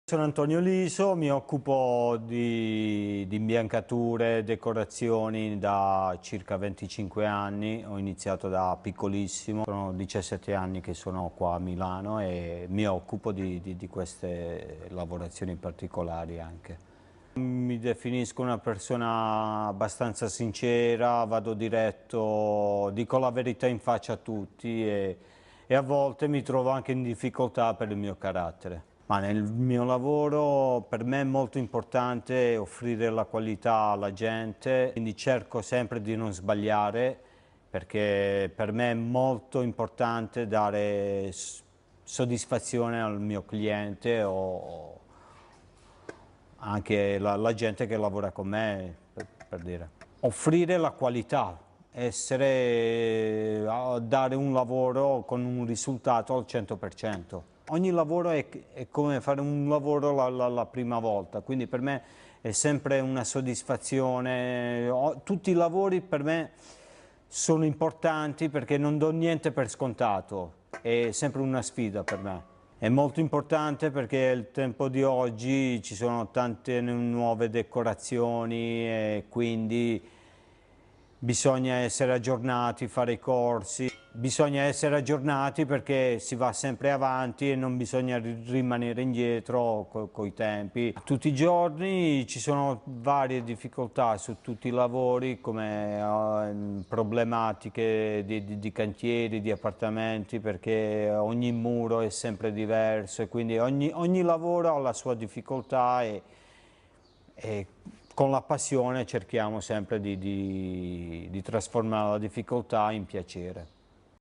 Sono Antonio Liso, mi occupo di imbiancature e decorazioni da circa 25 anni, ho iniziato da piccolissimo, sono 17 anni che sono qua a Milano e mi occupo di queste lavorazioni particolari anche. Mi definisco una persona abbastanza sincera, vado diretto, dico la verità in faccia a tutti e a volte mi trovo anche in difficoltà per il mio carattere. Ma nel mio lavoro per me è molto importante offrire la qualità alla gente, quindi cerco sempre di non sbagliare perché per me è molto importante dare soddisfazione al mio cliente o anche la gente che lavora con me, per dire. Offrire la qualità, dare un lavoro con un risultato al 100%. Ogni lavoro è come fare un lavoro la prima volta, quindi per me è sempre una soddisfazione. Tutti i lavori per me sono importanti perché non do niente per scontato, è sempre una sfida per me. È molto importante perché il tempo di oggi ci sono tante nuove decorazioni e quindi bisogna essere aggiornati, fare i corsi. Bisogna essere aggiornati perché si va sempre avanti e non bisogna rimanere indietro con i tempi. Tutti i giorni ci sono varie difficoltà su tutti i lavori come problematiche di cantieri, di appartamenti perché ogni muro è sempre diverso e quindi ogni lavoro ha la sua difficoltà e con la passione cerchiamo sempre di trasformare la difficoltà in piacere.